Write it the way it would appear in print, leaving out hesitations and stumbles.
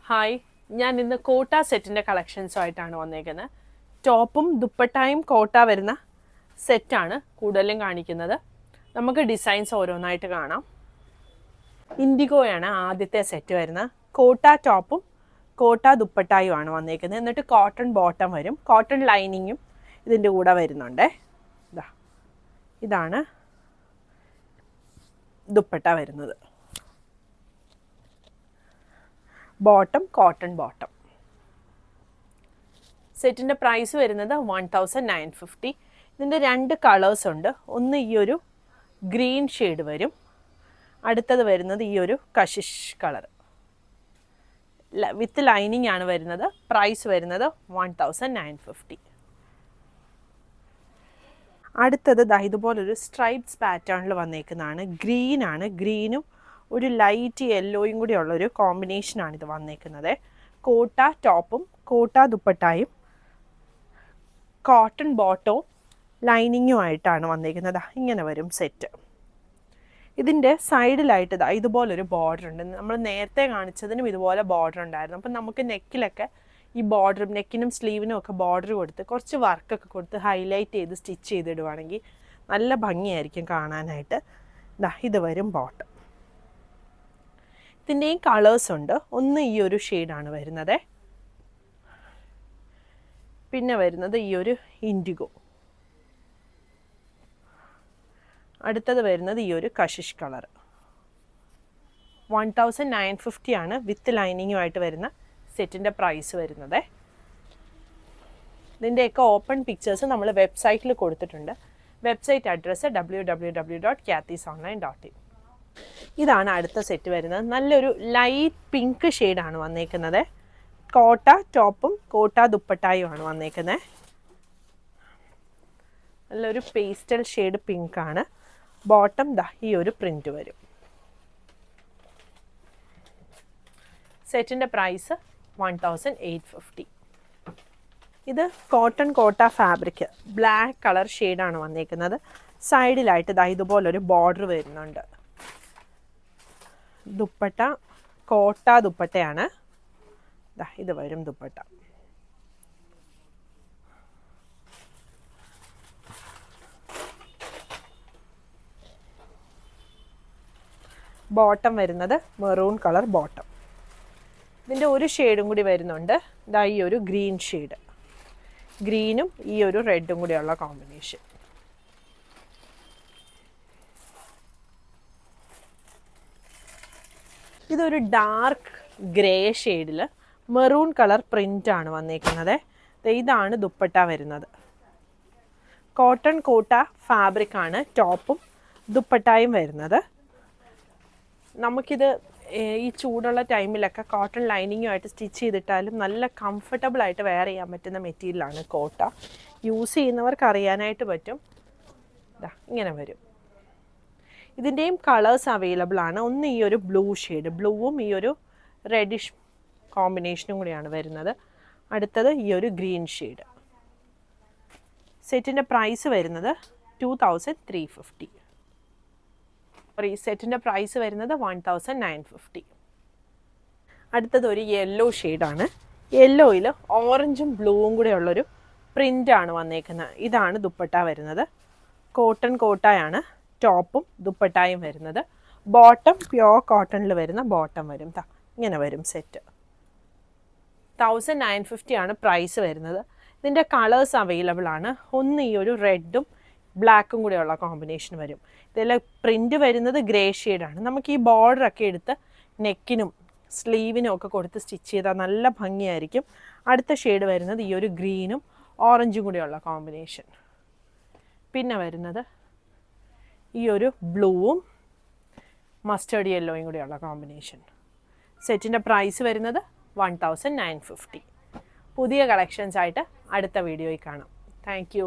Hi, ഞാൻ ഇന്ന് കോട്ട സെറ്റിൻ്റെ കളക്ഷൻസുമായിട്ടാണ് വന്നേക്കുന്നത്. ടോപ്പും ദുപ്പട്ടായും കോട്ട വരുന്ന സെറ്റാണ് കൂടുതലും കാണിക്കുന്നത്. നമുക്ക് ഡിസൈൻസ് ഓരോന്നായിട്ട് കാണാം. ഇൻഡിഗോയാണ് ആദ്യത്തെ സെറ്റ് വരുന്നത്. കോട്ട ടോപ്പും കോട്ട ദുപ്പട്ടായുമാണ് വന്നേക്കുന്നത്. എന്നിട്ട് കോട്ടൺ ബോട്ടം വരും, കോട്ടൺ ലൈനിങ്ങും ഇതിൻ്റെ കൂടെ വരുന്നുണ്ട്. ഇതാണ് ദുപ്പട്ട വരുന്നത്. Bottom cotton bottom. സെറ്റിൻ്റെ പ്രൈസ് വരുന്നത് 1950. ഇതിൻ്റെ രണ്ട് കളേഴ്സ് ഉണ്ട്. ഒന്ന് ഈ ഒരു ഗ്രീൻ ഷെയ്ഡ് വരും, അടുത്തത് വരുന്നത് ഈ ഒരു കഷിഷ് കളർ വിത്ത് ലൈനിങ് ആണ് വരുന്നത്. പ്രൈസ് വരുന്നത് 1950. അടുത്തത് ഇതുപോലൊരു സ്ട്രൈപ്സ് പാറ്റേണിൽ വന്നേക്കുന്നതാണ്. ഗ്രീനാണ്, ഗ്രീനും ഒരു ലൈറ്റ് യെല്ലോയും കൂടി ഉള്ളൊരു കോമ്പിനേഷനാണ് ഇത് വന്നേക്കുന്നത്. കോട്ട ടോപ്പും കോട്ട ദുപ്പട്ടായും കോട്ടൺ ബോട്ടവും ലൈനിങ്ങുമായിട്ടാണ് വന്നേക്കുന്നത്. ഇങ്ങനെ വരും സെറ്റ്. ഇതിൻ്റെ സൈഡിലായിട്ട് ഇതുപോലൊരു ബോർഡർ ഉണ്ട്. നമ്മൾ നേരത്തെ കാണിച്ചതിനും ഇതുപോലെ ബോർഡർ ഉണ്ടായിരുന്നു. അപ്പം നമുക്ക് നെക്കിലൊക്കെ ഈ ബോർഡറും നെക്കിനും സ്ലീവിനും ഒക്കെ ബോർഡർ കൊടുത്ത് കുറച്ച് വർക്കൊക്കെ കൊടുത്ത് ഹൈലൈറ്റ് ചെയ്ത് സ്റ്റിച്ച് ചെയ്തിടുവാണെങ്കിൽ നല്ല ഭംഗിയായിരിക്കും കാണാനായിട്ട്. ഇത് വരും ബോട്ടം. ഇതിൻ്റെയും കളേഴ്സ് ഉണ്ട്. ഒന്ന് ഈ ഒരു ഷെയ്ഡാണ് വരുന്നത്, പിന്നെ വരുന്നത് ഈ ഒരു ഇൻഡിഗോ, അടുത്തത് വരുന്നത് ഈ ഒരു കഷിഷ് കളർ. 1950 ആണ് വിത്ത് ലൈനിങ്ങുമായിട്ട് വരുന്ന സെറ്റിൻ്റെ പ്രൈസ് വരുന്നത്. ഇതിൻ്റെയൊക്കെ ഓപ്പൺ പിക്ചേഴ്സ് നമ്മൾ വെബ്സൈറ്റിൽ കൊടുത്തിട്ടുണ്ട്. Website address www.kathysonline.in. ഇതാണ് അടുത്ത സെറ്റ് വരുന്നത്. നല്ലൊരു ലൈറ്റ് പിങ്ക് ഷെയ്ഡാണ് വന്നേക്കുന്നത്. കോട്ട ടോപ്പും കോട്ട ദുപ്പട്ടായുമാണ് വന്നേക്കുന്നത്. നല്ലൊരു പേസ്റ്റൽ ഷെയ്ഡ് പിങ്കാണ്. ബോട്ടം ഈ ഒരു പ്രിൻ്റ് വരും. സെറ്റിൻ്റെ പ്രൈസ് 1850. ഇത് കോട്ടൺ കോട്ട ഫാബ്രിക് ബ്ലാക്ക് കളർ ഷെയ്ഡാണ് വന്നേക്കുന്നത്. സൈഡിലായിട്ട് ഇതുപോലൊരു ബോർഡർ വരുന്നുണ്ട്. ദുപ്പട്ട കോട്ട ദുപ്പട്ടയാണ്. ഇത് വരും ദുപ്പട്ട. ബോട്ടം വരുന്നത് മെറൂൺ കളർ ബോട്ടം. ഇതിൻ്റെ ഒരു ഷെയ്ഡും കൂടി വരുന്നുണ്ട്. ഈ ഒരു ഗ്രീൻ ഷെയ്ഡ്, ഗ്രീനും ഈ ഒരു റെഡും കൂടിയുള്ള കോമ്പിനേഷൻ. ഇതൊരു ഡാർക്ക് ഗ്രേ ഷെയ്ഡിൽ മെറൂൺ കളർ പ്രിൻ്റാണ് വന്നേക്കുന്നത്. ഇതാണ് ദുപ്പട്ട വരുന്നത്. കോട്ടൺ കോട്ട ഫാബ്രിക്കാണ് ടോപ്പും ദുപ്പട്ടായും വരുന്നത്. നമുക്കിത് ഈ ചൂടുള്ള ടൈമിലൊക്കെ കോട്ടൺ ലൈനിങ്ങുമായിട്ട് സ്റ്റിച്ച് ചെയ്തിട്ടാലും നല്ല കംഫർട്ടബിളായിട്ട് വെയർ ചെയ്യാൻ പറ്റുന്ന മെറ്റീരിയലാണ് കോട്ട. യൂസ് ചെയ്യുന്നവർക്ക് അറിയാനായിട്ട് പറ്റും. ഇങ്ങനെ വരും. ഇതിൻ്റെയും കളേഴ്സ് അവൈലബിൾ ആണ്. ഒന്ന് ഈ ഒരു ബ്ലൂ ഷെയ്ഡ്, ബ്ലൂവും ഈ ഒരു റെഡിഷ് കോമ്പിനേഷനും കൂടിയാണ് വരുന്നത്. അടുത്തത് ഈ ഒരു ഗ്രീൻ ഷെയ്ഡ്. സെറ്റിൻ്റെ പ്രൈസ് വരുന്നത് 2350. ഈ സെറ്റിൻ്റെ പ്രൈസ് വരുന്നത് 1950. അടുത്തത് ഒരു യെല്ലോ ഷെയ്ഡാണ്. യെല്ലോയിൽ ഓറഞ്ചും ബ്ലൂവും കൂടെ ഉള്ളൊരു പ്രിൻ്റാണ് വന്നേക്കുന്നത്. ഇതാണ് ദുപ്പട്ട വരുന്നത്. കോട്ടൺ കോട്ടയാണ് ടോപ്പും ദുപ്പട്ടായും വരുന്നത്. ബോട്ടം പ്യോർ കോട്ടണിൽ വരുന്ന ബോട്ടം വരും. ഇങ്ങനെ വരും സെറ്റ്. 1950 ആണ് പ്രൈസ് വരുന്നത്. ഇതിൻ്റെ കളേഴ്സ് അവൈലബിൾ ആണ്. ഒന്ന് ഈ ഒരു റെഡും ബ്ലാക്കും കൂടെയുള്ള കോമ്പിനേഷൻ വരും. ഇതിലെ പ്രിൻ്റ് വരുന്നത് ഗ്രേ ഷെയ്ഡാണ്. നമുക്ക് ഈ ബോർഡറൊക്കെ എടുത്ത് നെക്കിനും സ്ലീവിനും ഒക്കെ കൊടുത്ത് സ്റ്റിച്ച് ചെയ്താൽ നല്ല ഭംഗിയായിരിക്കും. അടുത്ത ഷെയ്ഡ് വരുന്നത് ഈ ഒരു ഗ്രീനും ഓറഞ്ചും കൂടെയുള്ള കോമ്പിനേഷൻ. പിന്നെ വരുന്നത് ഈ ഒരു ബ്ലൂവും മസ്റ്റേർഡ് യെല്ലോയും കൂടെയുള്ള കോമ്പിനേഷൻ. സെറ്റിൻ്റെ പ്രൈസ് വരുന്നത് 1950. പുതിയ കളക്ഷൻസ് ആയിട്ട് അടുത്ത വീഡിയോയിൽ കാണാം. Thank you.